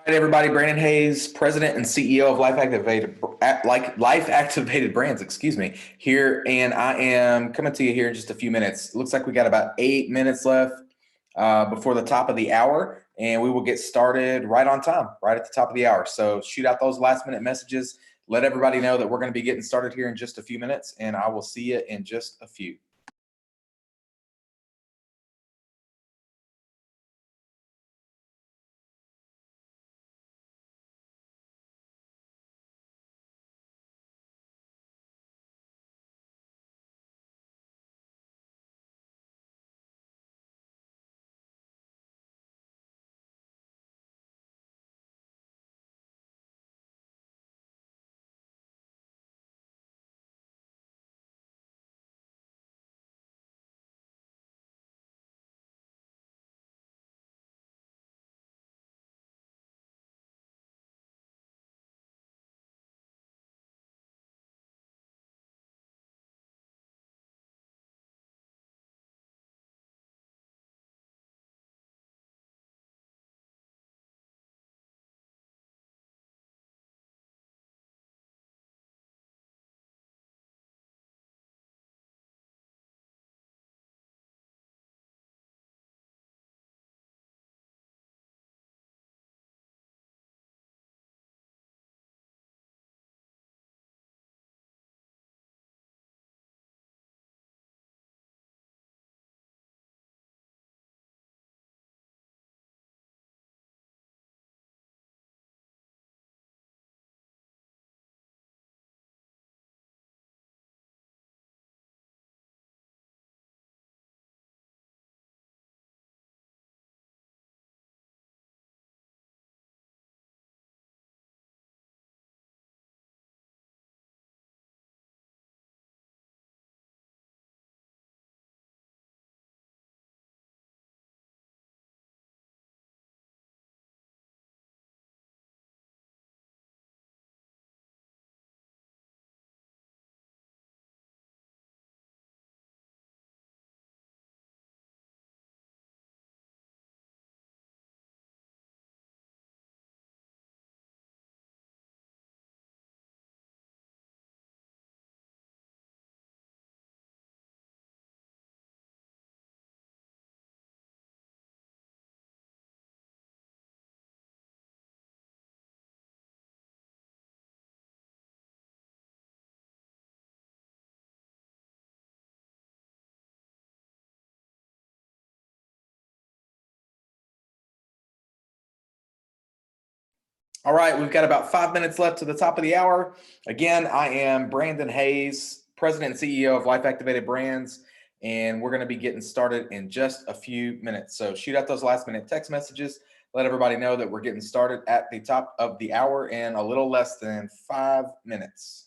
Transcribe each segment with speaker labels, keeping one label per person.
Speaker 1: Right, everybody. Brandon Hayes, President and CEO of Life Activated Brands. Excuse me. Here, and I am coming to you here in just a few minutes. Looks like we got about 8 minutes left before the top of the hour, and we will get started right on time, right at the top of the hour. So shoot out those last minute messages. Let everybody know that we're going to be getting started here in just a few minutes, and I will see you in just a few. All right, we've got about 5 minutes left to the top of the hour. Again, I am Brandon Hayes, President and CEO of Life Activated Brands, and we're going to be getting started in just a few minutes. So shoot out those last minute text messages. Let everybody know that we're getting started at the top of the hour in a little less than 5 minutes.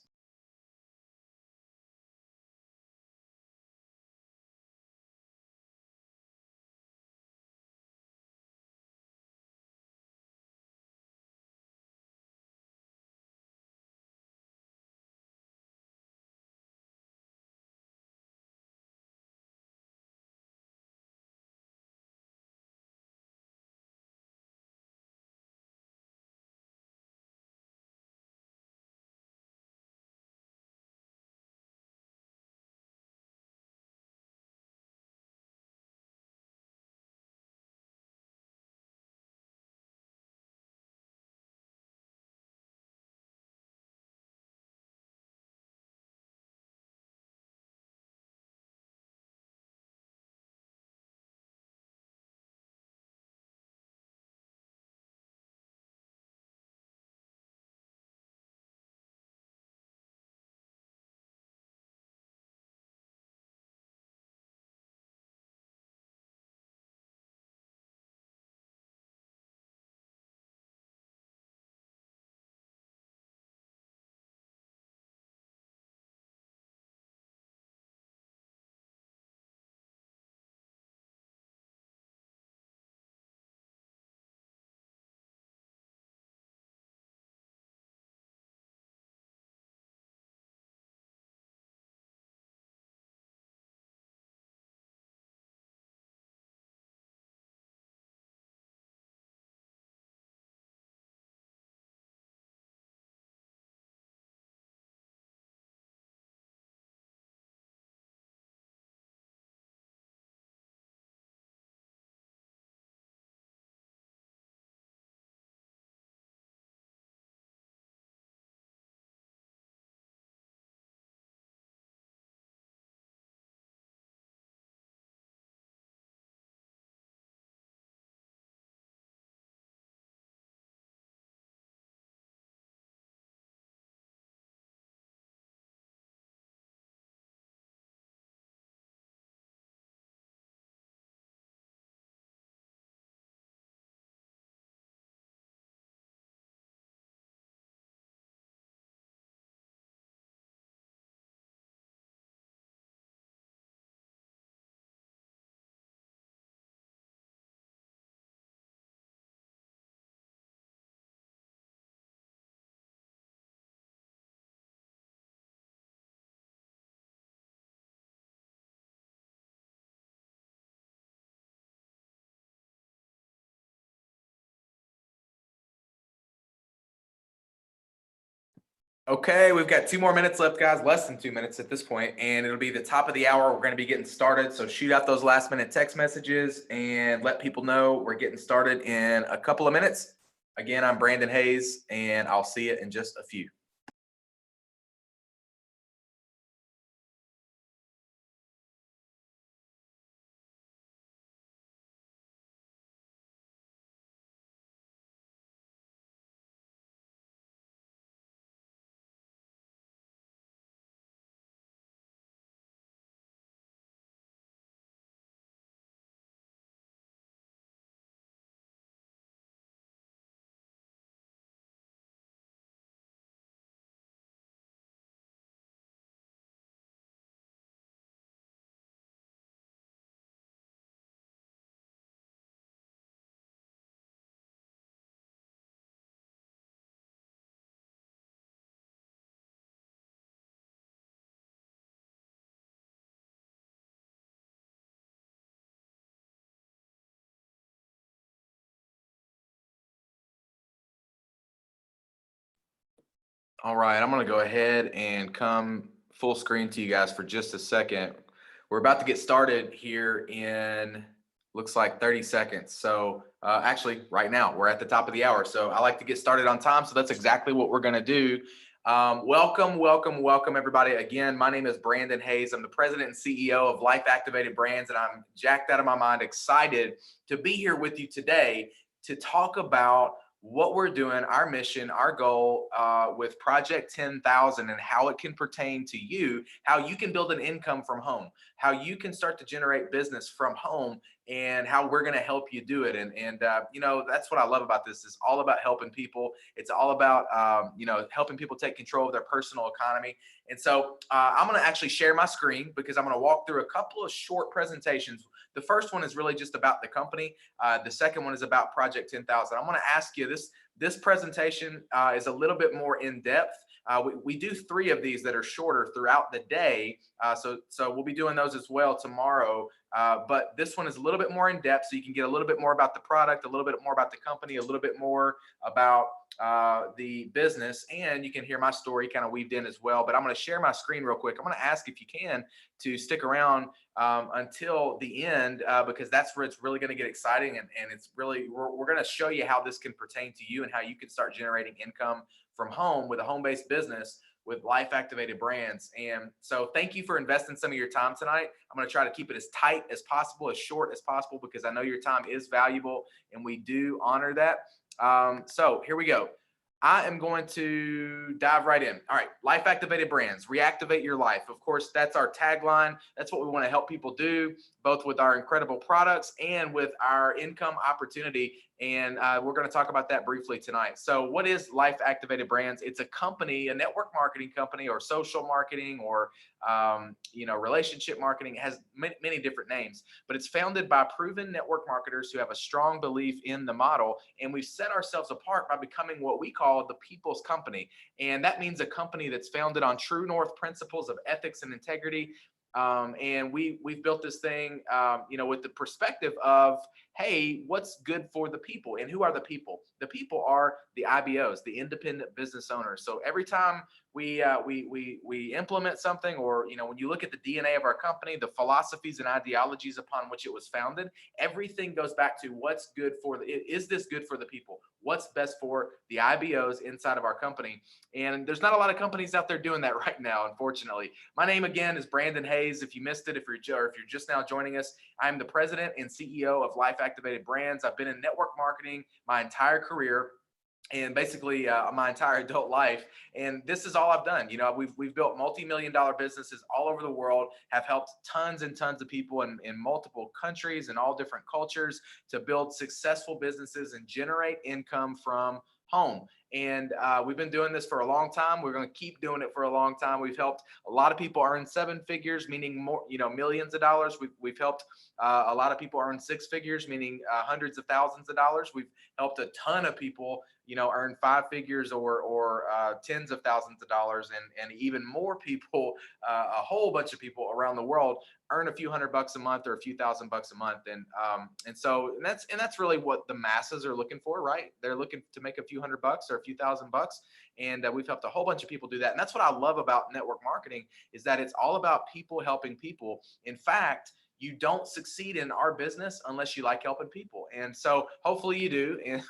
Speaker 1: Okay, we've got 2 more minutes left, guys. Less than 2 minutes at this point, and it'll be the top of the hour. We're going to be getting started. So shoot out those last minute text messages and let people know we're getting started in a couple of minutes. Again, I'm Brandon Hayes, and I'll see you in just a few. All right, I'm going to go ahead and come full screen to you guys for just a second. We're about to get started here in looks like 30 seconds. So actually, right now we're at the top of the hour. So I like to get started on time. So that's exactly what we're going to do. Welcome, everybody. Again, my name is Brandon Hayes. I'm the president and CEO of Life Activated Brands, and I'm jacked out of my mind, excited to be here with you today to talk about what we're doing, our mission, our goal with Project 10,000 and how it can pertain to you, how you can build an income from home, how you can start to generate business from home, and how we're going to help you do it. And you know, that's what I love about this. It's all about helping people. It's all about, you know, helping people take control of their personal economy. And so I'm going to actually share my screen because I'm going to walk through a couple of short presentations. The first one is really just about the company. The second one is about Project 10,000. I'm going to ask you this presentation is a little bit more in depth. We do 3 of these that are shorter throughout the day. So we'll be doing those as well tomorrow. But this one is a little bit more in depth, so you can get a little bit more about the product, a little bit more about the company, a little bit more about the business, and you can hear my story kind of weaved in as well. But I'm going to share my screen real quick. I'm going to ask if you can to stick around until the end because that's where it's really going to get exciting, and it's really we're going to show you how this can pertain to you and how you can start generating income from home with a home-based business with Life Activated Brands. And so thank you for investing some of your time tonight. I'm going to try to keep it as tight as possible, as short as possible, because I know your time is valuable and we do honor that. So here we go. I am going to dive right in. All right, Life Activated Brands, reactivate your life. Of course, that's our tagline. That's what we want to help people do, both with our incredible products and with our income opportunity. And we're going to talk about that briefly tonight. So what is Life Activated Brands? It's a company, a network marketing company, or social marketing, or you know, relationship marketing. It has many different names, but it's founded by proven network marketers who have a strong belief in the model. And we've set ourselves apart by becoming what we call the people's company. And that means a company that's founded on true north principles of ethics and integrity. And we've built this thing, you know, with the perspective of, hey, what's good for the people? And who are the people? The people are the IBOs, the independent business owners. So every time we implement something, or you know, when you look at the DNA of our company, the philosophies and ideologies upon which it was founded, everything goes back to what's good for the. Is this good for the people? What's best for the IBOs inside of our company? And there's not a lot of companies out there doing that right now, unfortunately. My name again is Brandon Hayes. If you missed it, if you're just now joining us, I'm the president and CEO of Life Activated Brands. I've been in network marketing my entire career and basically my entire adult life. And this is all I've done. You know, we've built multi-million-dollar businesses all over the world, have helped tons and tons of people in multiple countries and all different cultures to build successful businesses and generate income from home. And we've been doing this for a long time. We're going to keep doing it for a long time. We've helped a lot of people earn 7 figures, meaning more, you know, millions of dollars. We've helped a lot of people earn 6 figures, meaning hundreds of thousands of dollars. We've helped a ton of people, earn five figures or tens of thousands of dollars, and even more people, a whole bunch of people around the world earn a few $100 a month or a few $1,000 a month. And that's really what the masses are looking for, right? They're looking to make a few $100 or a few $1,000. And we've helped a whole bunch of people do that. And that's what I love about network marketing, is that it's all about people helping people. In fact, you don't succeed in our business unless you like helping people. And so hopefully you do. And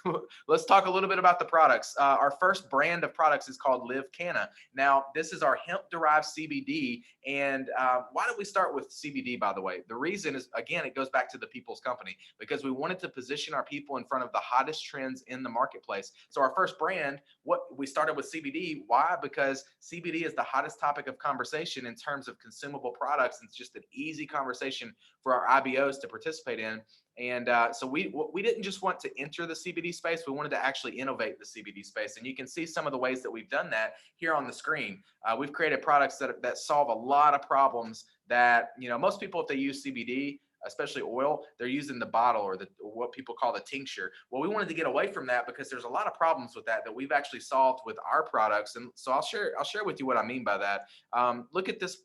Speaker 1: let's talk a little bit about the products. Our first brand of products is called Live Canna. Now, this is our hemp-derived CBD. And why don't we start with CBD, by the way? The reason is, again, it goes back to the people's company, because we wanted to position our people in front of the hottest trends in the marketplace. So our first brand, what we started with CBD. Why? Because CBD is the hottest topic of conversation in terms of consumable products. And it's just an easy conversation for our IBOs to participate in. And so we didn't just want to enter the CBD space, we wanted to actually innovate the CBD space. And you can see some of the ways that we've done that here on the screen. We've created products that solve a lot of problems that, most people, if they use CBD, especially oil, they're using the bottle or what people call the tincture. Well, we wanted to get away from that because there's a lot of problems with that we've actually solved with our products. And so I'll share with you what I mean by that. Look at this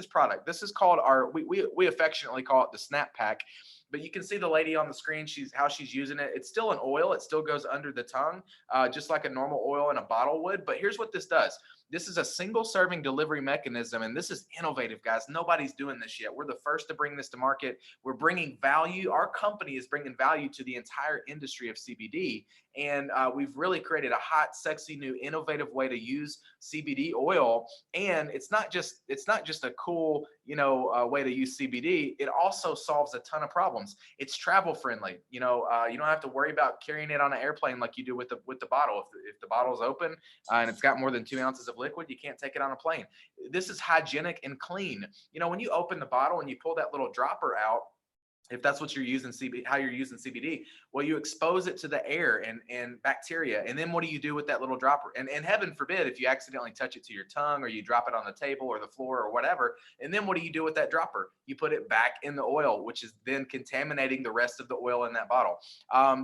Speaker 1: product. This is called we affectionately call it the Snap Pack. But you can see the lady on the screen, how she's using it. It's still an oil. It still goes under the tongue, just like a normal oil in a bottle would. But here's what this does. This is a single serving delivery mechanism, and this is innovative, guys. Nobody's doing this yet. We're the first to bring this to market. We're bringing value. Our company is bringing value to the entire industry of CBD, and we've really created a hot, sexy, new, innovative way to use CBD oil. And it's not just a cool, way to use CBD. It also solves a ton of problems. It's travel friendly. You don't have to worry about carrying it on an airplane like you do with the bottle. If the bottle's open and it's got more than 2 ounces of liquid, you can't take it on a plane. This is hygienic and clean. When you open the bottle and you pull that little dropper out, if that's what you're using how you're using CBD, well, you expose it to the air and bacteria. And then what do you do with that little dropper? And heaven forbid, if you accidentally touch it to your tongue or you drop it on the table or the floor or whatever, and then what do you do with that dropper? You put it back in the oil, which is then contaminating the rest of the oil in that bottle.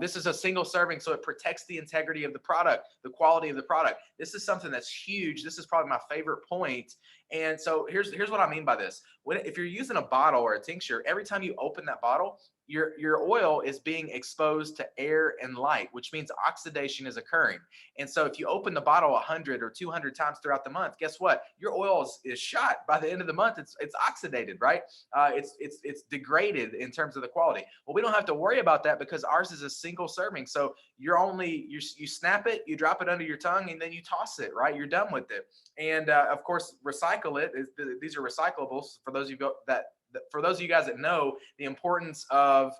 Speaker 1: This is a single serving, so it protects the integrity of the product, the quality of the product. This is something that's huge. This is probably my favorite point. And so here's what I mean by this. If you're using a bottle or a tincture, every time you open that bottle, your oil is being exposed to air and light, which means oxidation is occurring. And so if you open the bottle 100 or 200 times throughout the month, guess what? Your oil is shot by the end of the month. It's oxidated, right? It's degraded in terms of the quality. Well, we don't have to worry about that because ours is a single serving. So you snap it, you drop it under your tongue, and then you toss it, right? You're done with it. And of course, recycle it. These are recyclables for those of you guys that know the importance of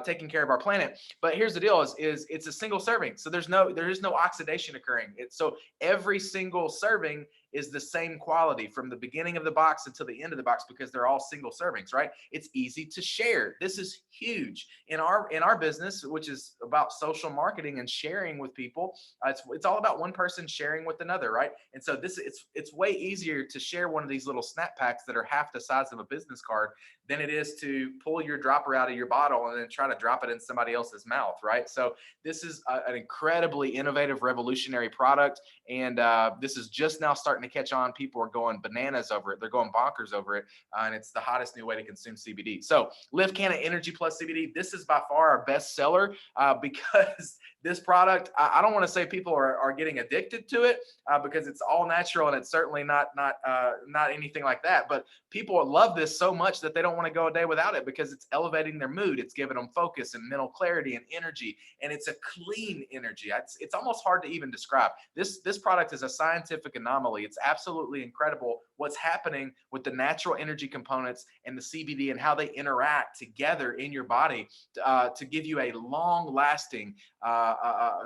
Speaker 1: taking care of our planet. But here's the deal: is it's a single serving, so there is no oxidation occurring. So every single serving is the same quality from the beginning of the box until the end of the box because they're all single servings, right? It's easy to share. This is huge in our business, which is about social marketing and sharing with people. It's all about one person sharing with another, right? And so it's way easier to share one of these little snap packs that are half the size of a business card than it is to pull your dropper out of your bottle and then try to drop it in somebody else's mouth, right? So this is an incredibly innovative, revolutionary product, and this is just now starting to catch on. People are going bananas over it. They're going bonkers over it, and it's the hottest new way to consume CBD. So Live Canna Energy Plus CBD, this is by far our best seller because this product, I don't want to say people are getting addicted to it because it's all natural and it's certainly not anything like that. But people love this so much that they don't want to go a day without it because it's elevating their mood. It's giving them focus and mental clarity and energy, and it's a clean energy. It's almost hard to even describe. This product is a scientific anomaly. It's absolutely incredible what's happening with the natural energy components and the CBD and how they interact together in your body to give you a long-lasting,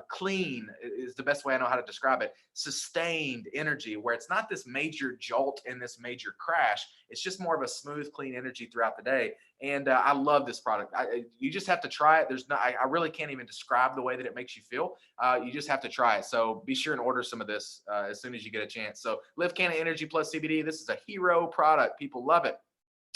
Speaker 1: clean is the best way I know how to describe it, sustained energy where it's not this major jolt and this major crash. It's just more of a smooth, clean energy throughout the day. And I love this product. You just have to try it. I really can't even describe the way that it makes you feel. You just have to try it. So be sure and order some of this as soon as you get a chance. So Live Canna Energy Plus CBD. This is a hero product. People love it.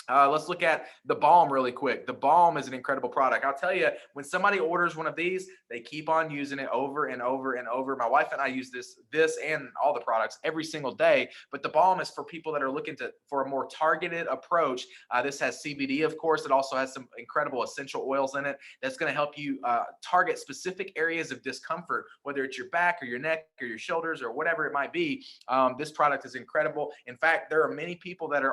Speaker 1: Let's look at the Balm really quick. The Balm is an incredible product. I'll tell you, when somebody orders one of these, they keep on using it over and over and over. My wife and I use this and all the products every single day. But the Balm is for people that are looking for a more targeted approach. This has CBD, of course. It also has some incredible essential oils in it that's going to help you target specific areas of discomfort, whether it's your back or your neck or your shoulders or whatever it might be. This product is incredible. In fact, there are many people that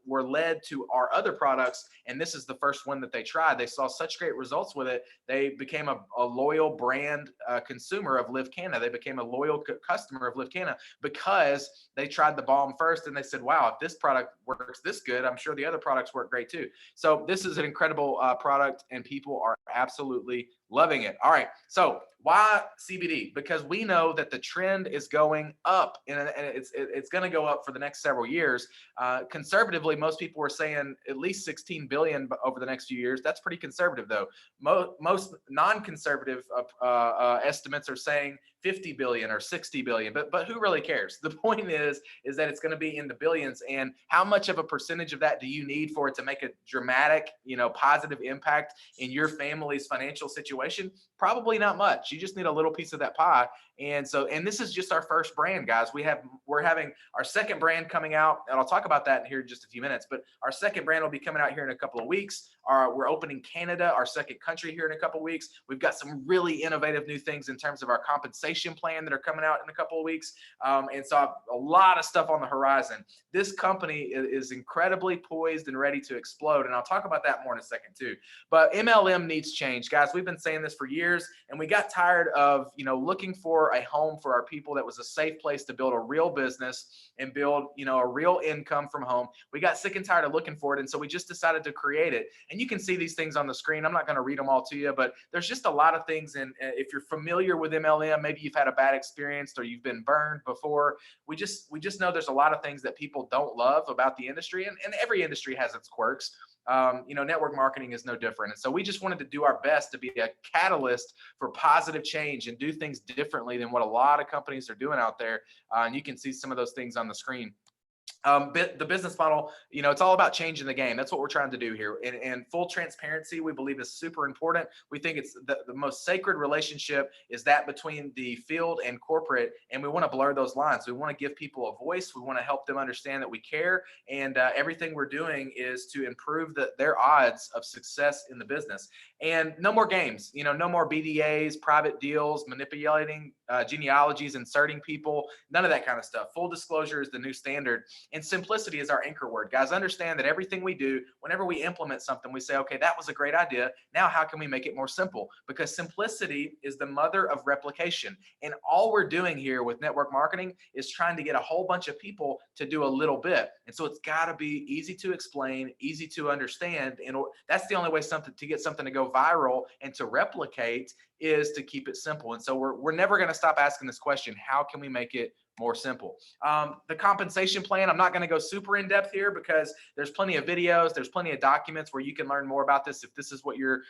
Speaker 1: were led to our other products, and this is the first one that they tried. They saw such great results with it. They became a loyal brand consumer of Live Canna. They became a loyal customer of Live Canna because they tried the Balm first, and they said, wow, if this product works this good, I'm sure the other products work great too. So this is an incredible product, and people are absolutely loving it. All right, so why CBD? Because we know that the trend is going up, and it's going to go up for the next several years. Conservatively, most people are saying at least 16 billion over the next few years. That's pretty conservative, though. Most non-conservative estimates are saying 50 billion or 60 billion, but who really cares? The point is that it's going to be in the billions. And how much of a percentage of that do you need for it to make a dramatic, positive impact in your family's financial situation? Probably not much. You just need a little piece of that pie. And this is just our first brand, guys. We're having our second brand coming out, and I'll talk about that here in just a few minutes. But our second brand will be coming out here in a couple of weeks. We're opening Canada, our second country, here in a couple of weeks. We've got some really innovative new things in terms of our compensation plan that are coming out in a couple of weeks. And so a lot of stuff on the horizon. This company is incredibly poised and ready to explode. And I'll talk about that more in a second too. But MLM needs change, guys. We've been saying this for years, and we got tired of, looking for a home for our people that was a safe place to build a real business and build, a real income from home. We got sick and tired of looking for it. And so we just decided to create it. And you can see these things on the screen. I'm not going to read them all to you, but there's just a lot of things. And if you're familiar with MLM, maybe you've had a bad experience or you've been burned before. We just know there's a lot of things that people don't love about the industry, and every industry has its quirks. Network marketing is no different. And so we just wanted to do our best to be a catalyst for positive change and do things differently than what a lot of companies are doing out there. And you can see some of those things on the screen. The business model, it's all about changing the game. That's what we're trying to do here. And full transparency, we believe, is super important. We think it's the most sacred relationship is that between the field and corporate. And we want to blur those lines. We want to give people a voice. We want to help them understand that we care. And everything we're doing is to improve their odds of success in the business. And no more games, no more BDAs, private deals, manipulating genealogies, inserting people, none of that kind of stuff. Full disclosure is the new standard. And simplicity is our anchor word. Guys, understand that everything we do, whenever we implement something, we say, okay, that was a great idea. Now, how can we make it more simple? Because simplicity is the mother of replication. And all we're doing here with network marketing is trying to get a whole bunch of people to do a little bit. And so it's got to be easy to explain, easy to understand. And that's the only way to get something to go viral and to replicate is to keep it simple. And so we're never going to stop asking this question: how can we make it more simple? The compensation plan, I'm not going to go super in depth here because there's plenty of videos, there's plenty of documents where you can learn more about this if this is what you're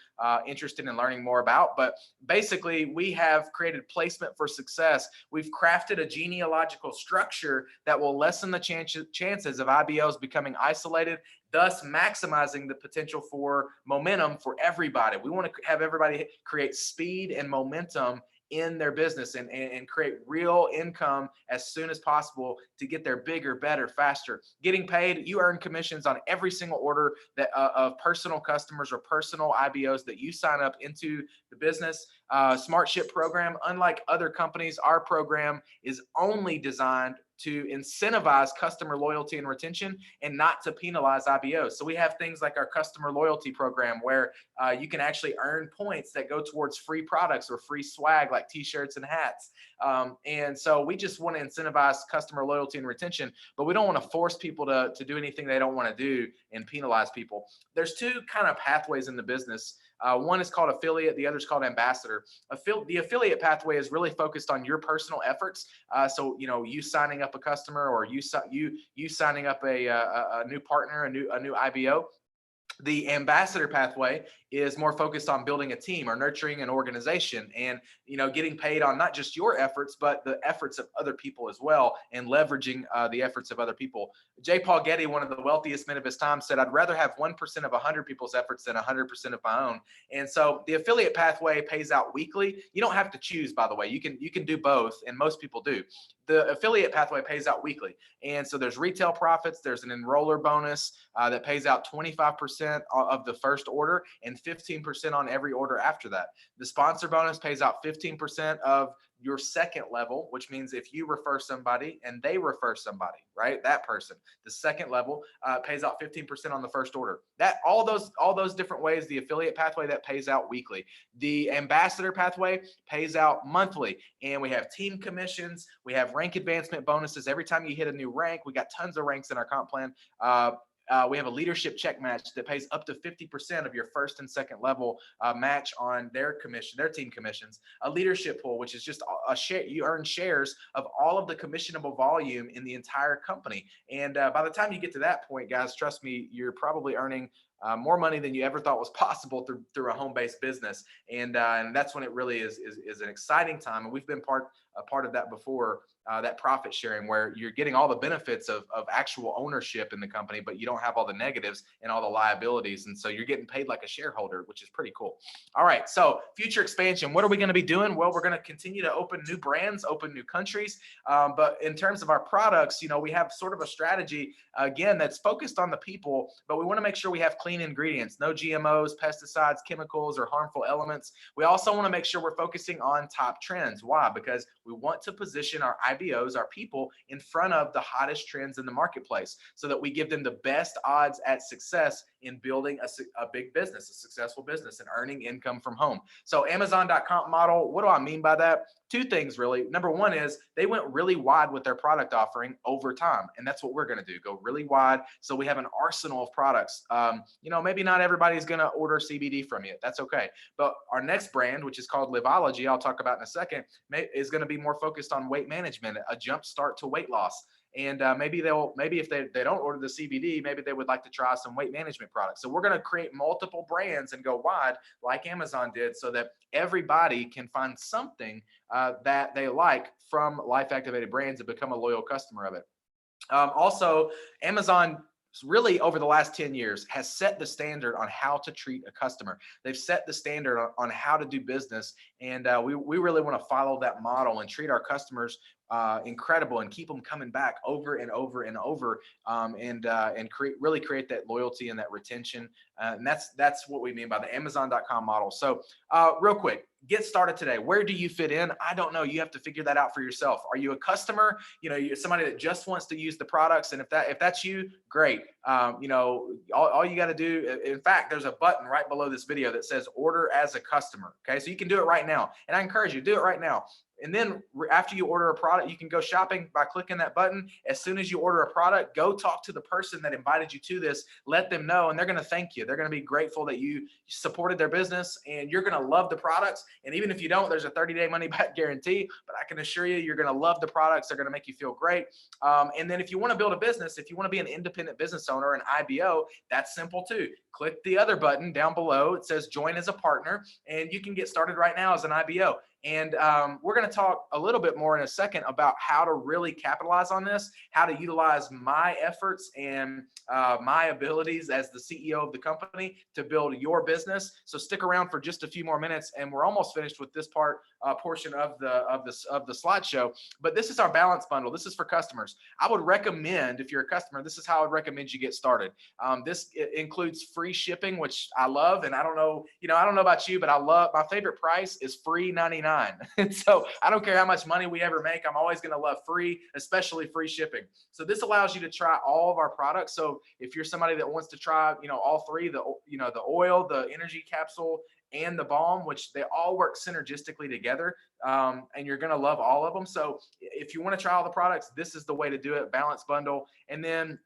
Speaker 1: interested in learning more about. But basically, we have created placement for success. We've crafted a genealogical structure that will lessen the chances of IBOs becoming isolated, thus maximizing the potential for momentum for everybody. We want to have everybody create speed and momentum in their business and create real income as soon as possible to get there bigger, better, faster. Getting paid, you earn commissions on every single order that of personal customers or personal IBOs that you sign up into the business. SmartShip program, unlike other companies, our program is only designed to incentivize customer loyalty and retention and not to penalize IBOs. So we have things like our customer loyalty program where you can actually earn points that go towards free products or free swag like t-shirts and hats. And so we just want to incentivize customer loyalty and retention, but we don't want to force people to do anything they don't want to do and penalize people. There's two kind of pathways in the business. One is called affiliate, the other is called ambassador. The affiliate pathway is really focused on your personal efforts. So you signing up a customer or you signing up a new partner, a new IBO. The ambassador pathway is more focused on building a team or nurturing an organization, and getting paid on not just your efforts but the efforts of other people as well, and leveraging the efforts of other people. J. Paul Getty, one of the wealthiest men of his time, said, "I'd rather have 1% of 100 people's efforts than 100% of my own." And so the affiliate pathway pays out weekly. You don't have to choose, by the way. You can do both, and most people do. The affiliate pathway pays out weekly, and so there's retail profits. There's an enroller bonus that pays out 25% of the first order and 15% on every order after that. The sponsor bonus pays out 15% of your second level, which means if you refer somebody and they refer somebody, right, that person, the second level pays out 15% on the first order. That all those different ways, the affiliate pathway, that pays out weekly. The ambassador pathway pays out monthly, and we have team commissions, we have rank advancement bonuses every time you hit a new rank. We got tons of ranks in our comp plan. We have a leadership check match that pays up to 50% of your first and second level match on their team commissions. A leadership pool, which is just a share. You earn shares of all of the commissionable volume in the entire company. And by the time you get to that point, guys, trust me, you're probably earning more money than you ever thought was possible through a home-based business, and that's when it really is an exciting time. And we've been a part of that before, that profit sharing, where you're getting all the benefits of actual ownership in the company, but you don't have all the negatives and all the liabilities, and so you're getting paid like a shareholder, which is pretty cool. All right, so future expansion. What are we going to be doing? Well, we're going to continue to open new brands, open new countries, but in terms of our products, we have sort of a strategy again that's focused on the people, but we want to make sure we have clean ingredients, no GMOs, pesticides, chemicals, or harmful elements. We also want to make sure we're focusing on top trends. Why? Because we want to position our IBOs, our people, in front of the hottest trends in the marketplace, so that we give them the best odds at success in building a big business, a successful business, and earning income from home. So Amazon.com model, what do I mean by that? Two things really. Number one is they went really wide with their product offering over time, and that's what we're going to do, go really wide, so we have an arsenal of products. Maybe not everybody's going to order CBD from you. That's okay. But our next brand, which is called Liveology, I'll talk about in a second, is going to be more focused on weight management, a jump start to weight loss. And maybe if they don't order the CBD, maybe they would like to try some weight management products. So we're going to create multiple brands and go wide like Amazon did, so that everybody can find something that they like from Life Activated Brands and become a loyal customer of it. Also, Amazon really over the last 10 years has set the standard on how to treat a customer. They've set the standard on how to do business, and we really want to follow that model and treat our customers incredible and keep them coming back over and over and over, and really create that loyalty and that retention. And that's what we mean by the Amazon.com model. So real quick, get started today. Where do you fit in? I don't know. You have to figure that out for yourself. Are you a customer? You're somebody that just wants to use the products, and if that's you, great. All you got to do, in fact, there's a button right below this video that says order as a customer. Okay, so you can do it right now, and I encourage you, do it right now. And then after you order a product, you can go shopping by clicking that button. As soon as you order a product, go talk to the person that invited you to this, let them know, and they're going to thank you. They're going to be grateful that you supported their business, and you're going to love the products. And even if you don't, there's a 30-day money back guarantee, but I can assure you, you're going to love the products. They're going to make you feel great. And then if you want to build a business, if you want to be an independent business owner, an IBO, that's simple too. Click the other button down below. It says join as a partner, and you can get started right now as an IBO. And we're going to talk a little bit more in a second about how to really capitalize on this, how to utilize my efforts and my abilities as the CEO of the company to build your business. So stick around for just a few more minutes, and we're almost finished with this portion of the slideshow. But this is our balance bundle. This is for customers. I would recommend, if you're a customer, this is how I would recommend you get started. This includes free shipping, which I love, and I don't know about you, but I love, my favorite price is free 99. And so I don't care how much money we ever make, I'm always going to love free, especially free shipping. So this allows you to try all of our products. So if you're somebody that wants to try, all three, the oil, the energy capsule, and the balm, which they all work synergistically together, and you're going to love all of them. So if you want to try all the products, this is the way to do it, balance bundle. And then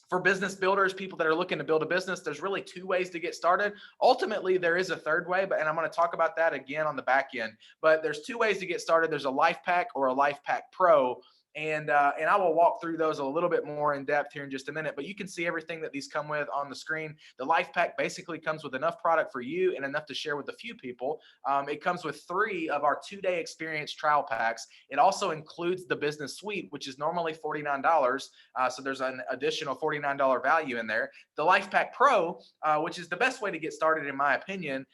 Speaker 1: for business builders, people that are looking to build a business, there's really two ways to get started. Ultimately, there is a third way, and I'm going to talk about that again on the back end. But there's two ways to get started. There's a Life Pack or a Life Pack Pro. And I will walk through those a little bit more in depth here in just a minute, but you can see everything that these come with on the screen. The Life Pack basically comes with enough product for you and enough to share with a few people. It comes with 3 of our 2-day experience trial packs. It also includes the business suite, which is normally $49. So there's an additional $49 value in there. The Life Pack Pro, which is the best way to get started, in my opinion,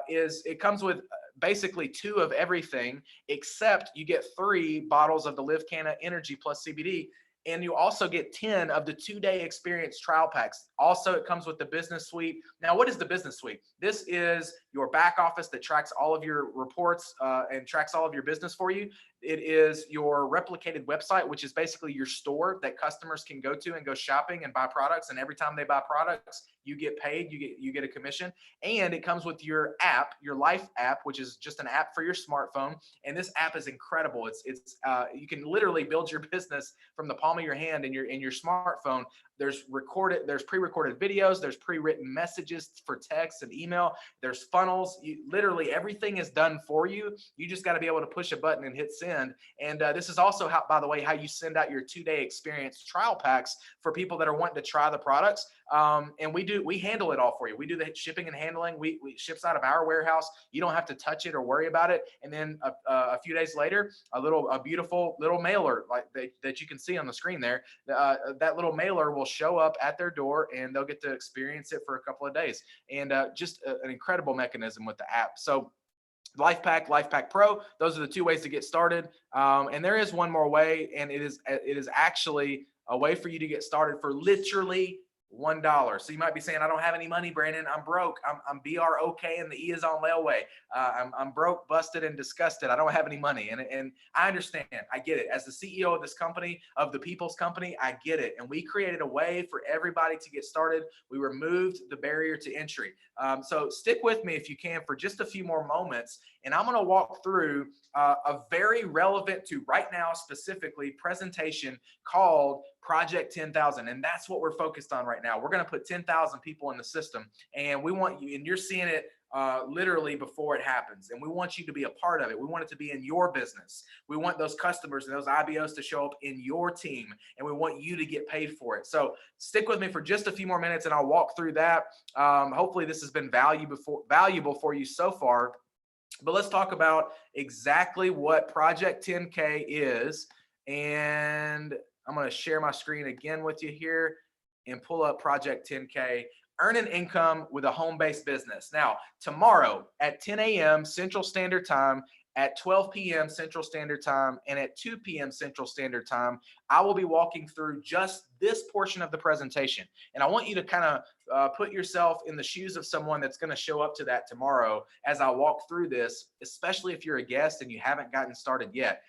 Speaker 1: is it comes with basically 2 of everything, except you get 3 bottles of the Live Canna Energy Plus CBD. And you also get 10 of the 2-day experience trial packs. Also, it comes with the business suite. Now, what is the business suite? This is your back office that tracks all of your reports and tracks all of your business for you. It is your replicated website, which is basically your store that customers can go to and go shopping and buy products. And every time they buy products, you get paid, you get a commission. And it comes with your app, your Life app, which is just an app for your smartphone. And this app is incredible. It's you can literally build your business from the palm of your hand in your smartphone. There's pre-recorded videos, there's pre-written messages for text and email, there's funnels. Literally everything is done for you. You just got to be able to push a button and hit send. And this is also how, by the way, how you send out your 2-day experience trial packs for people that are wanting to try the products. And we handle it all for you. We do the shipping and handling. We ships out of our warehouse. You don't have to touch it or worry about it. And then a few days later, a beautiful little mailer like that you can see on the screen there. That little mailer will show up at their door, and they'll get to experience it for a couple of days. And just an incredible mechanism with the app. So Life Pack, Life Pack Pro, those are the 2 ways to get started. And there is one more way, and it is actually a way for you to get started for literally $1. So you might be saying, I don't have any money, Brandon. I'm broke. I'm BROK and the E is on layaway. I'm broke, busted, and disgusted. I don't have any money. And I understand. I get it. As the CEO of this company, of the People's Company, I get it. And we created a way for everybody to get started. We removed the barrier to entry. So stick with me if you can for just a few more moments. And I'm going to walk through a very relevant to right now specifically presentation called Project 10,000. And that's what we're focused on right now. We're going to put 10,000 people in the system, and we want you, and you're seeing it literally before it happens. And we want you to be a part of it. We want it to be in your business. We want those customers and those IBOs to show up in your team, and we want you to get paid for it. So stick with me for just a few more minutes and I'll walk through that. Hopefully this has been valuable for you so far. But let's talk about exactly what Project 10K is. And I'm going to share my screen again with you here and pull up Project 10K. Earn an income with a home-based business. Now, tomorrow at 10 a.m. Central Standard Time, at 12 p.m. Central Standard Time, and at 2 p.m. Central Standard Time, I will be walking through just this portion of the presentation. And I want you to kind of put yourself in the shoes of someone that's going to show up to that tomorrow as I walk through this, especially if you're a guest and you haven't gotten started yet.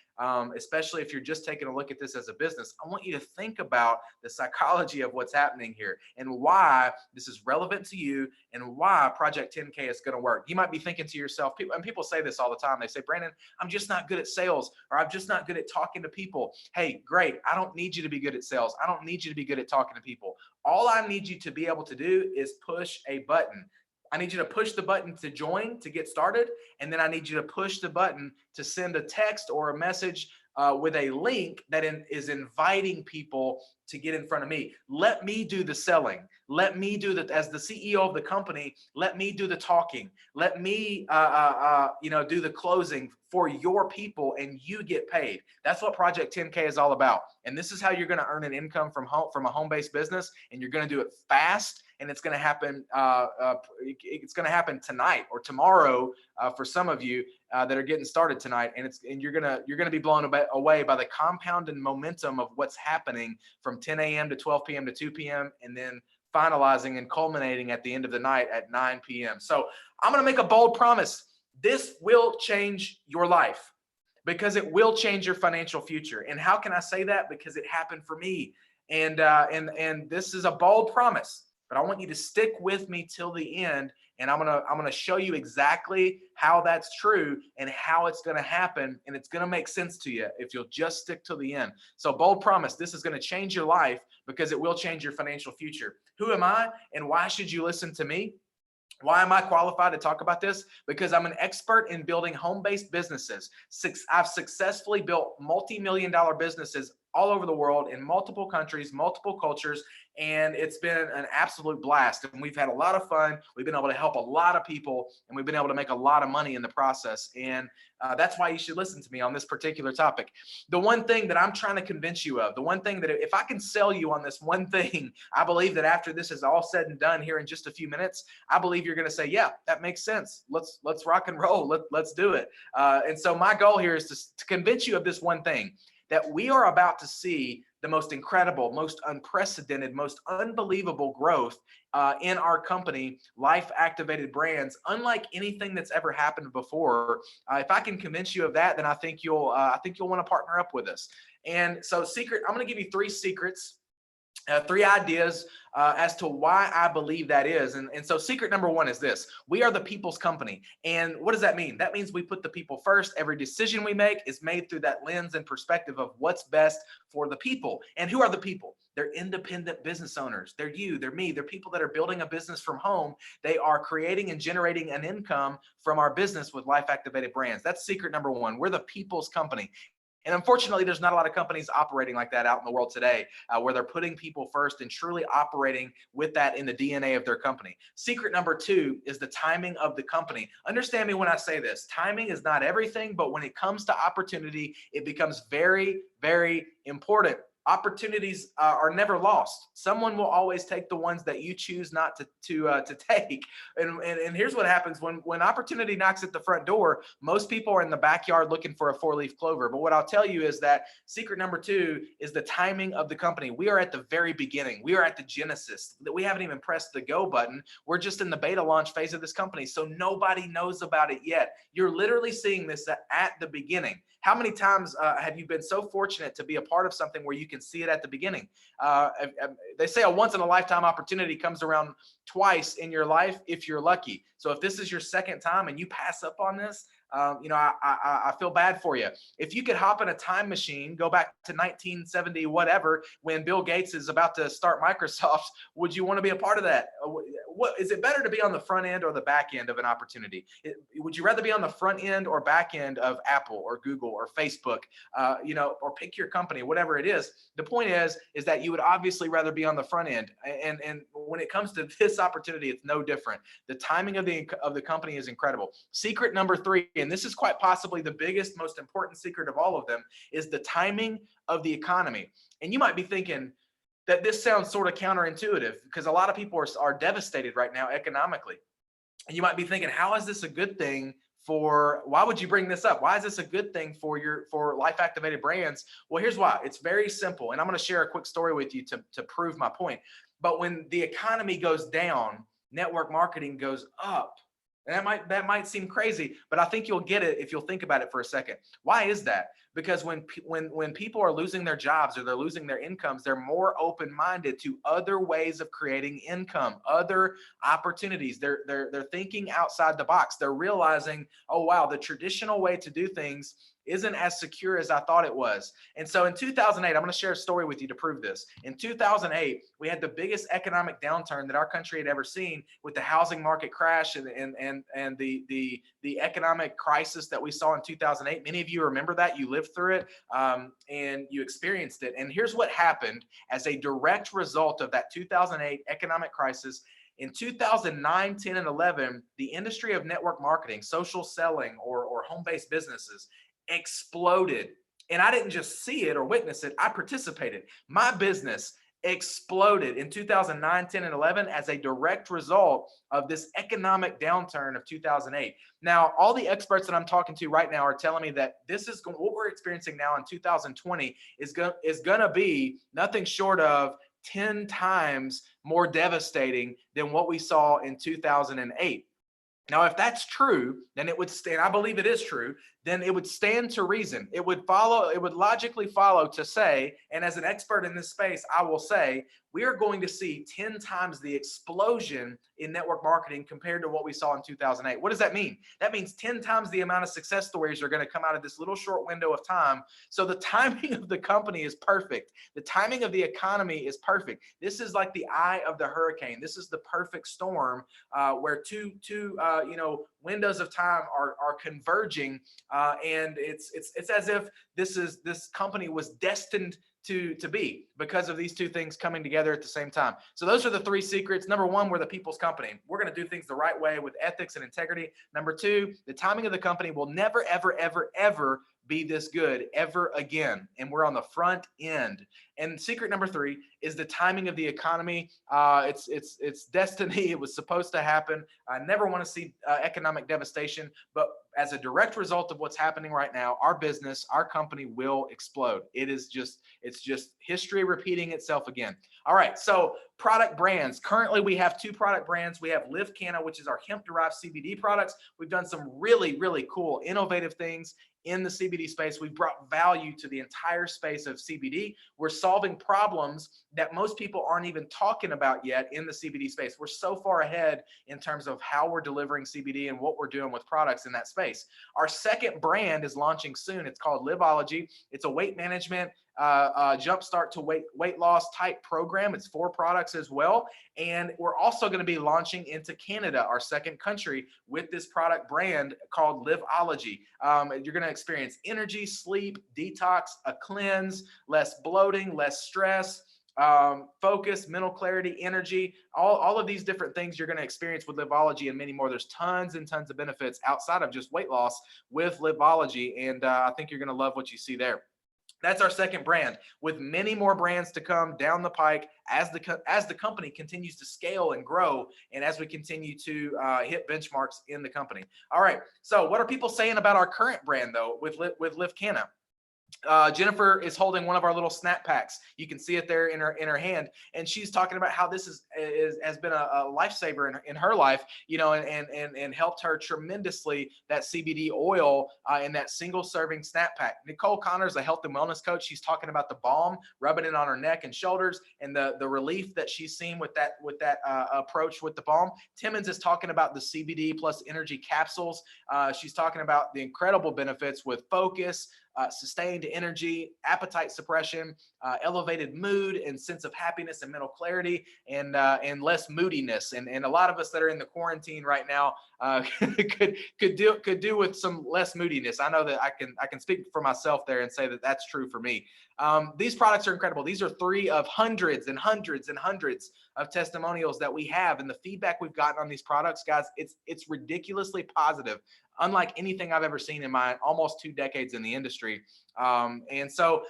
Speaker 1: Especially if you're just taking a look at this as a business. I want you to think about the psychology of what's happening here and why this is relevant to you and why Project 10K is going to work. You might be thinking to yourself, people say this all the time. They say, Brandon, I'm just not good at sales, or I'm just not good at talking to people. Hey, great. I don't need you to be good at sales. I don't need you to be good at talking to people. All I need you to be able to do is push a button. I need you to push the button to join, to get started. And then I need you to push the button to send a text or a message with a link that is inviting people to get in front of me. Let me do the selling. Let me do that as the CEO of the company. Let me do the talking. Let me, do the closing for your people, and you get paid. That's what Project 10K is all about. And this is how you're going to earn an income from a home-based business, and you're going to do it fast. And it's going to happen. It's going to happen tonight or tomorrow for some of you that are getting started tonight. And you're gonna be blown away by the compounding momentum of what's happening from 10 a.m. to 12 p.m. to 2 p.m. and then finalizing and culminating at the end of the night at 9 p.m. So I'm going to make a bold promise. This will change your life because it will change your financial future. And how can I say that? Because it happened for me. And this is a bold promise. But I want you to stick with me till the end, and I'm gonna show you exactly how that's true and how it's gonna happen, and it's gonna make sense to you if you'll just stick till the end. So bold promise, this is gonna change your life because it will change your financial future. Who am I, and why should you listen to me? Why am I qualified to talk about this? Because I'm an expert in building home-based businesses. I've successfully built multi-million-dollar businesses all over the world in multiple countries, multiple cultures, and it's been an absolute blast. And we've had a lot of fun. We've been able to help a lot of people, and we've been able to make a lot of money in the process. And that's why you should listen to me on this particular topic. The one thing that I'm trying to convince you of, the one thing that if I can sell you on this one thing, I believe that after this is all said and done here in just a few minutes, I believe you're going to say, yeah, that makes sense. Let's rock and roll. Let's do it. And so my goal here is to convince you of this one thing, that we are about to see the most incredible, most unprecedented, most unbelievable growth in our company, Life Activated Brands, unlike anything that's ever happened before. If I can convince you of that, then I think you'll want to partner up with us. And so, I'm going to give you 3 secrets. 3 ideas as to why I believe that is. And so secret number 1 is this: we are the people's company. And what does that mean? That means we put the people first. Every decision we make is made through that lens and perspective of what's best for the people. And who are the people? They're independent business owners. They're you, they're me, they're people that are building a business from home. They are creating and generating an income from our business with Life Activated Brands. That's secret number 1. We're the people's company. And unfortunately, there's not a lot of companies operating like that out in the world today, where they're putting people first and truly operating with that in the DNA of their company. Secret number 2 is the timing of the company. Understand me when I say this. Timing is not everything, but when it comes to opportunity, it becomes very, very important. Opportunities are never lost. Someone will always take the ones that you choose not to take. And here's what happens when opportunity knocks at the front door. Most people are in the backyard looking for a 4-leaf clover. But what I'll tell you is that secret number 2 is the timing of the company. We are at the very beginning. We are at the genesis. That we haven't even pressed the go button. We're just in the beta launch phase of this company. So nobody knows about it yet. You're literally seeing this at the beginning. How many times have you been so fortunate to be a part of something where you can see it at the beginning? They say a once-in-a-lifetime opportunity comes around twice in your life if you're lucky. So if this is your second time and you pass up on this, I feel bad for you. If you could hop in a time machine, go back to 1970, whatever, when Bill Gates is about to start Microsoft, would you want to be a part of that? What is it better to be on the front end or the back end of an opportunity? Would you rather be on the front end or back end of Apple or Google or Facebook, or pick your company, whatever it is? The point is that you would obviously rather be on the front end. And when it comes to this opportunity, it's no different. The timing of the company is incredible. Secret number 3, and this is quite possibly the biggest, most important secret of all of them, is the timing of the economy. And you might be thinking that this sounds sort of counterintuitive because a lot of people are devastated right now economically. And you might be thinking, how is this a good thing why would you bring this up? Why is this a good thing for Life Activated Brands? Well, here's why. It's very simple. And I'm going to share a quick story with you to prove my point. But when the economy goes down, network marketing goes up. And that might seem crazy, but I think you'll get it if you'll think about it for a second. Why is that? Because when people are losing their jobs or they're losing their incomes, they're more open-minded to other ways of creating income, other opportunities. They're thinking outside the box. They're realizing, oh wow, the traditional way to do things isn't as secure as I thought it was. And so in 2008, I'm going to share a story with you to prove this. In 2008, we had the biggest economic downturn that our country had ever seen, with the housing market crash and the economic crisis that we saw in 2008. Many of you remember that. You lived through it and you experienced it. And here's what happened as a direct result of that 2008 economic crisis. In 2009, 10, and 11, the industry of network marketing, social selling, or home-based businesses exploded. And I didn't just see it or witness it, I participated. My business exploded in 2009, 10, and 11 as a direct result of this economic downturn of 2008. Now, all the experts that I'm talking to right now are telling me that what we're experiencing now in 2020 is going to be nothing short of 10 times more devastating than what we saw in 2008. Now, if that's true, then it would stand, I believe it is true, then it would stand to reason. It would logically follow to say, and as an expert in this space, I will say, we are going to see 10 times the explosion in network marketing compared to what we saw in 2008. What does that mean? That means 10 times the amount of success stories are going to come out of this little short window of time. So the timing of the company is perfect. The timing of the economy is perfect. This is like the eye of the hurricane. This is the perfect storm where two windows of time are converging And it's as if this company was destined to be because of these two things coming together at the same time. So those are the three secrets. Number one, we're the people's company. We're going to do things the right way with ethics and integrity. Number two, the timing of the company will never, ever, ever, ever be this good ever again. And we're on the front end. And secret number three is the timing of the economy. It's destiny. It was supposed to happen. I never want to see economic devastation, but as a direct result of what's happening right now, our business, our company will explode. It's just history repeating itself again. All right, so product brands. Currently, we have two product brands. We have Live Canna, which is our hemp-derived CBD products. We've done some really, really cool, innovative things in the CBD space. We've brought value to the entire space of CBD. We're solving problems that most people aren't even talking about yet in the CBD space. We're so far ahead in terms of how we're delivering CBD and what we're doing with products in that space. Our second brand is launching soon. It's called Liveology. It's a weight management jumpstart to weight loss type program. It's 4 products as well. And we're also going to be launching into Canada, our second country, with this product brand called Liveology. You're going to experience energy, sleep, detox, a cleanse, less bloating, less stress, focus, mental clarity, energy, all of these different things you're going to experience with Liveology and many more. There's tons and tons of benefits outside of just weight loss with Liveology. And I think you're going to love what you see there. That's our second brand, with many more brands to come down the pike as the company continues to scale and grow, and as we continue to hit benchmarks in the company. All right, so what are people saying about our current brand though with Live Canna? Jennifer is holding one of our little snap packs. You can see it there in her hand, and she's talking about how this has been a lifesaver in her life, you know, and helped her tremendously. That CBD oil in that single serving snap pack. Nicole Connor is a health and wellness coach. She's talking about the balm, rubbing it on her neck and shoulders, and the relief that she's seen with that approach with the balm. Timmons is talking about the CBD plus energy capsules. She's talking about the incredible benefits with focus, sustained energy, appetite suppression, elevated mood and sense of happiness and mental clarity, and less moodiness. And a lot of us that are in the quarantine right now could do with some less moodiness. I know that I can speak for myself there and say that that's true for me. These products are incredible. These are 3 of hundreds and hundreds and hundreds of testimonials that we have, and the feedback we've gotten on these products, guys, it's ridiculously positive, unlike anything I've ever seen in my almost 2 decades in the industry. And so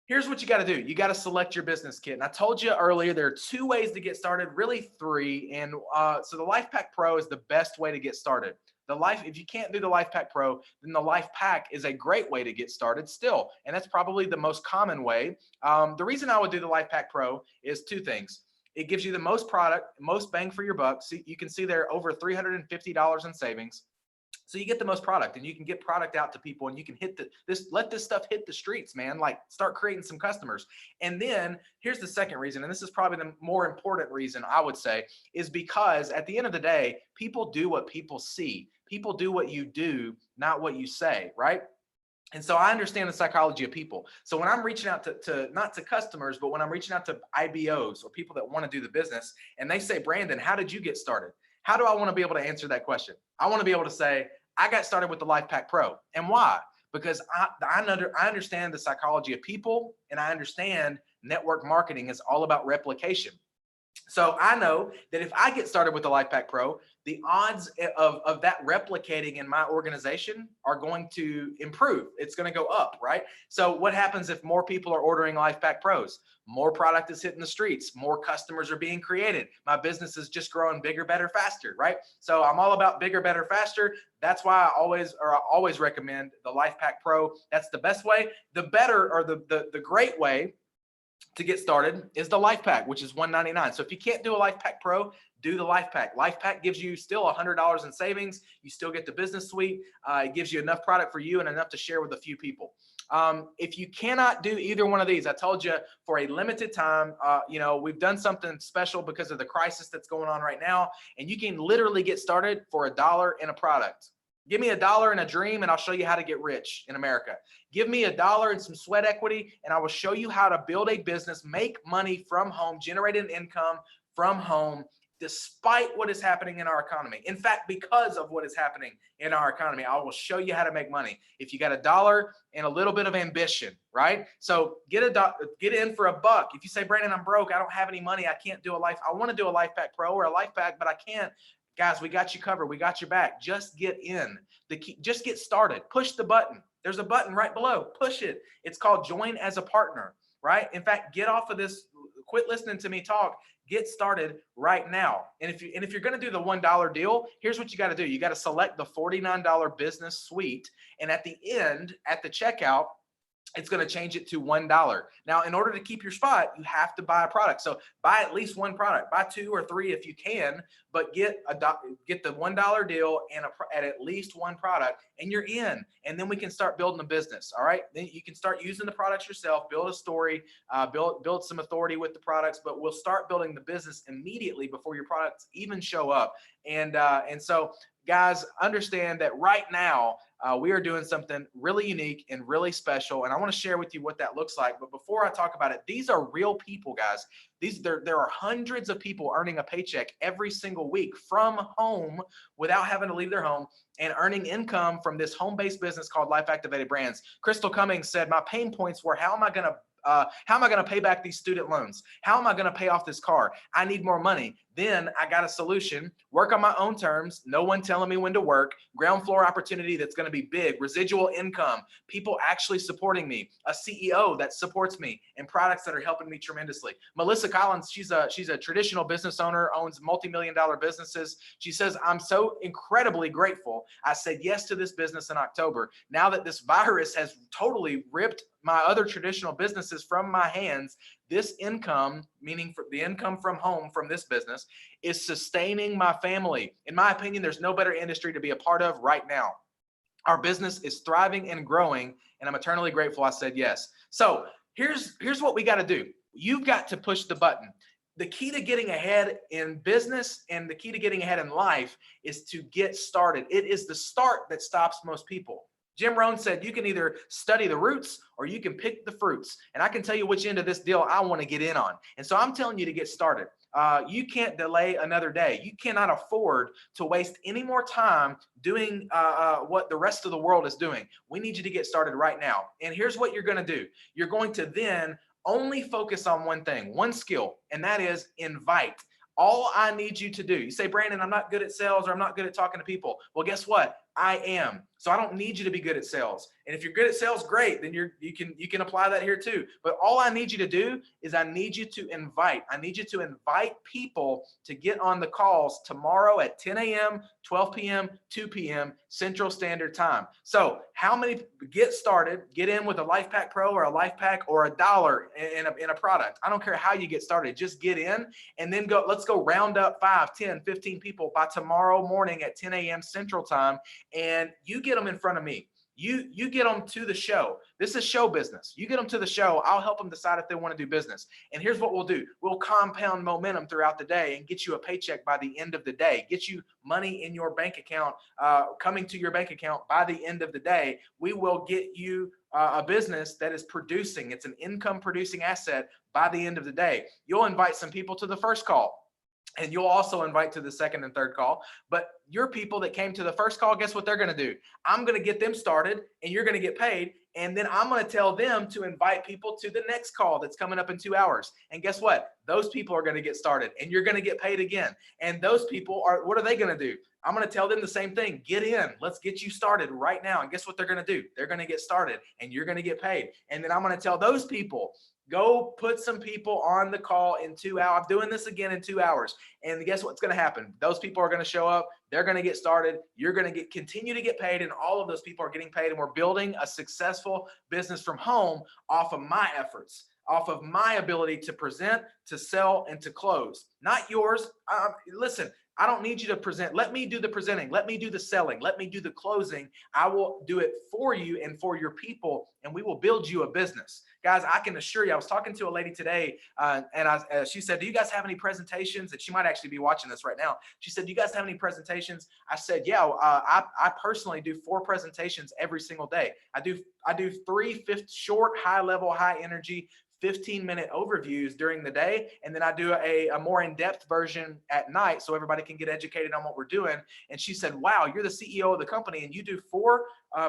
Speaker 1: here's what you got to do. You got to select your business kit. And I told you earlier, there are 2 ways to get started, really 3. And so the LifePak Pro is the best way to get started. If you can't do the LifePak Pro, then the LifePak is a great way to get started still. And that's probably the most common way. The reason I would do the LifePak Pro is 2 things. It gives you the most product, most bang for your buck. So you can see there over $350 in savings. So you get the most product, and you can get product out to people, and you can let this stuff hit the streets, man. Like, start creating some customers. And then here's the second reason, and this is probably the more important reason I would say, is because at the end of the day, people do what people see. People do what you do, not what you say, right? And so I understand the psychology of people. So when I'm reaching out to not to customers, but when I'm reaching out to IBOs or people that want to do the business, and they say, Brandon, how did you get started? How do I want to be able to answer that question? I want to be able to say, I got started with the LifePak Pro. And why? Because I understand the psychology of people, and I understand network marketing is all about replication. So I know that if I get started with the LifePak Pro, the odds of that replicating in my organization are going to improve. It's going to go up, right? So what happens if more people are ordering LifePak Pros? More product is hitting the streets. More customers are being created. My business is just growing bigger, better, faster, right? So I'm all about bigger, better, faster. That's why I always recommend the LifePak Pro. That's the best way. The better, or the great way to get started is the LifePak, which is $199. So if you can't do a LifePak Pro, do the LifePak. LifePak gives you still $100 in savings. You still get the business suite. It gives you enough product for you and enough to share with a few people. If you cannot do either one of these, I told you for a limited time, we've done something special because of the crisis that's going on right now, and you can literally get started for $1 in a product. Give me $1 and a dream, and I'll show you how to get rich in America. Give me $1 and some sweat equity, and I will show you how to build a business, make money from home, generate an income from home despite what is happening in our economy. In fact, because of what is happening in our economy, I will show you how to make money. If you got $1 and a little bit of ambition, right? So get in for $1. If you say, Brandon, I'm broke, I don't have any money, I can't do a life. I want to do a Life Pack Pro or a Life Pack, but I can't. Guys, we got you covered. We got your back. Just get in. Just get started. Push the button. There's a button right below. Push it. It's called Join as a Partner, right? In fact, get off of this. Quit listening to me talk. Get started right now. And if you're going to do the $1 deal, here's what you got to do. You got to select the $49 business suite, and at the end, at the checkout, it's going to change it to $1. Now, in order to keep your spot, you have to buy a product. So buy at least one product, buy 2 or 3 if you can, but get the $1 deal and at least one product, and you're in. And then we can start building a business. All right. Then you can start using the products yourself, build a story, build some authority with the products, but we'll start building the business immediately before your products even show up. And so guys, understand that right now we are doing something really unique and really special, and I want to share with you what that looks like. But before I talk about it, these are real people, guys. There are hundreds of people earning a paycheck every single week from home without having to leave their home and earning income from this home-based business called Life Activated Brands. Crystal Cummings said, my pain points were, how am I going to pay back these student loans? How am I going to pay off this car? I need more money. Then I got a solution, work on my own terms, no one telling me when to work, ground floor opportunity that's going to be big, residual income, people actually supporting me, a CEO that supports me, and products that are helping me tremendously. Melissa Collins, she's a traditional business owner, owns multi-million-dollar businesses. She says, I'm so incredibly grateful I said yes to this business in October. Now that this virus has totally ripped my other traditional businesses from my hands, this income, meaning for the income from home from this business, is sustaining my family. In my opinion, there's no better industry to be a part of right now. Our business is thriving and growing, and I'm eternally grateful I said yes. So here's what we got to do. You've got to push the button. The key to getting ahead in business and the key to getting ahead in life is to get started. It is the start that stops most people. Jim Rohn said, you can either study the roots or you can pick the fruits. And I can tell you which end of this deal I want to get in on. And so I'm telling you to get started. You can't delay another day. You cannot afford to waste any more time doing what the rest of the world is doing. We need you to get started right now. And here's what you're going to do. You're going to then only focus on one thing, one skill, and that is invite. All I need you to do, you say, Brandon, I'm not good at sales or I'm not good at talking to people. Well, guess what? I am. So I don't need you to be good at sales. And if you're good at sales, great. Then you can apply that here too. But all I need you to do is I need you to invite. I need you to invite people to get on the calls tomorrow at 10 a.m., 12 p.m., 2 p.m. Central Standard Time. So how many get started, get in with a Life Pack Pro or a Life Pack or $1 in a product. I don't care how you get started. Just get in and then go. Let's go round up 5, 10, 15 people by tomorrow morning at 10 a.m. Central Time. And you get them in front of me. You get them to the show. This is show business. You get them to the show. I'll help them decide if they want to do business. And here's what we'll do. We'll compound momentum throughout the day and get you a paycheck by the end of the day. Get you money in your bank account, coming to your bank account by the end of the day. We will get you a business that is producing. It's an income producing asset by the end of the day. You'll invite some people to the first call. And you'll also invite to the second and third call. But your people that came to the first call, guess what they're going to do? I'm going to get them started and you're going to get paid. And then I'm going to tell them to invite people to the next call that's coming up in 2 hours. And guess what? Those people are going to get started and you're going to get paid again. And those people what are they going to do? I'm going to tell them the same thing. Get in. Let's get you started right now. And guess what they're going to do? They're going to get started and you're going to get paid. And then I'm going to tell those people, go put some people on the call in 2 hours. I'm doing this again in 2 hours. And guess what's going to happen? Those people are going to show up. They're going to get started. You're going to continue to get paid. And all of those people are getting paid. And we're building a successful business from home off of my efforts, off of my ability to present, to sell, and to close. Not yours. Listen, I don't need you to present. Let me do the presenting. Let me do the selling. Let me do the closing. I will do it for you and for your people, and we will build you a business. Guys, I can assure you, I was talking to a lady today, and she said, do you guys have any presentations? And she might actually be watching this right now. She said, do you guys have any presentations? I said, yeah, I personally do 4 presentations every single day. I do 3 short, high level, high energy
Speaker 2: 15-minute overviews during the day, and then I do a more in-depth version at night so everybody can get educated on what we're doing. And she said, wow, you're the CEO of the company and you do 4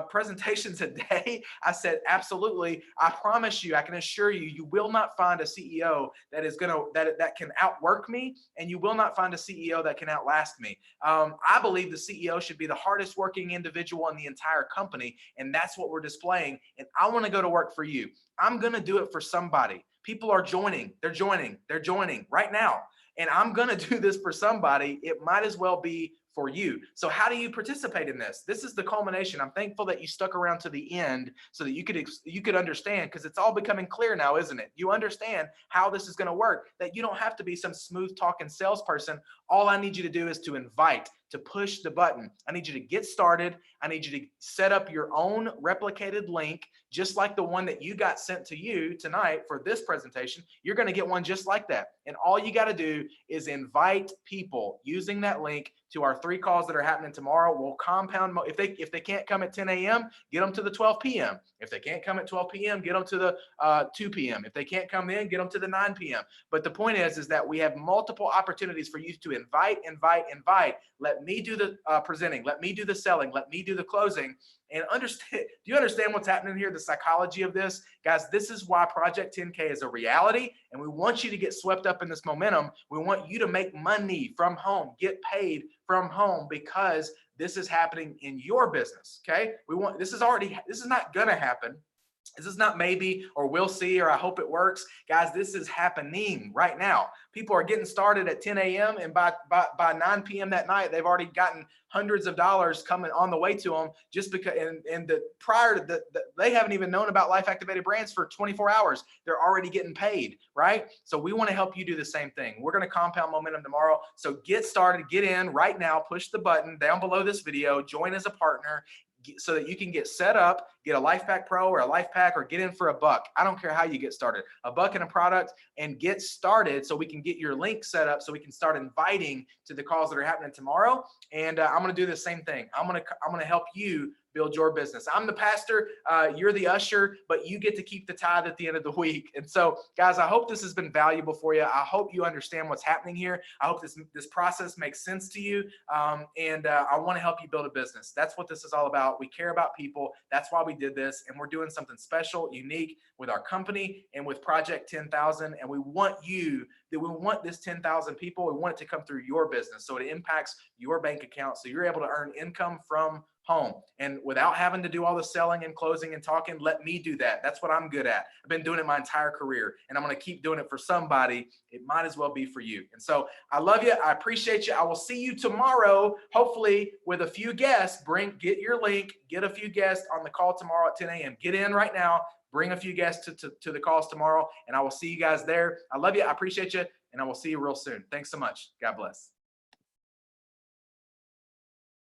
Speaker 2: presentations a day? I said, absolutely. I promise you, I can assure you, you will not find a CEO that is that can outwork me, and you will not find a CEO that can outlast me. I believe the CEO should be the hardest working individual in the entire company, and that's what we're displaying. And I want to go to work for you. I'm going to do it for somebody. People are joining. They're joining right now. And I'm going to do this for somebody. It might as well be for you. So how do you participate in this? This is the culmination. I'm thankful that you stuck around to the end so that you could understand, because it's all becoming clear now, isn't it? You understand how this is going to work, that you don't have to be some smooth talking salesperson. All I need you to do is to invite, to push the button. I need you to get started. I need you to set up your own replicated link, just like the one that you got sent to you tonight for this presentation. You're going to get one just like that. And all you got to do is invite people using that link to our 3 calls that are happening tomorrow. We'll compound. If they can't come at 10 a.m., get them to the 12 p.m. If they can't come at 12 p.m., get them to the 2 p.m. If they can't come in, get them to the 9 p.m. But the point is that we have multiple opportunities for you to invite. Let me do the presenting. Let me do the selling. Let me do the closing. And understand, do you understand what's happening here? The psychology of this? Guys, this is why Project 10K is a reality. And we want you to get swept up in this momentum. We want you to make money from home, get paid from home, because this is happening in your business. Okay. This is not going to happen. This is not maybe, or we'll see, or I hope it works. Guys, this is happening right now. People are getting started at 10 a.m. and by 9 p.m. that night, they've already gotten hundreds of dollars coming on the way to them, just because, prior to they haven't even known about Life Activated Brands for 24 hours. They're already getting paid, right? So we want to help you do the same thing. We're going to compound momentum tomorrow. So get started, get in right now, push the button down below this video, join as a partner, so that you can get set up, get a Life Pack Pro or a Life Pack, or get in for $1. I don't care how you get started, $1 and a product, and get started so we can get your link set up so we can start inviting to the calls that are happening tomorrow. And I'm going to do the same thing. I'm going to help you build your business. I'm the pastor, you're the usher, but you get to keep the tithe at the end of the week. And so, guys, I hope this has been valuable for you. I hope you understand what's happening here. I hope this process makes sense to you. And I want to help you build a business. That's what this is all about. We care about people. That's why we did this. And we're doing something special, unique with our company and with Project 10,000. And we want this 10,000 people. We want it to come through your business, so it impacts your bank account, so you're able to earn income from home and without having to do all the selling and closing and talking. Let me do that. That's what I'm good at. I've been doing it my entire career, and I'm going to keep doing it for somebody. It might as well be for you. And so I love you. I appreciate you. I will see you tomorrow, hopefully with a few guests. Get your link, get a few guests on the call tomorrow at 10 a.m. Get in right now. Bring a few guests to the calls tomorrow, and I will see you guys there. I love you. I appreciate you, and I will see you real soon. Thanks so much. God bless.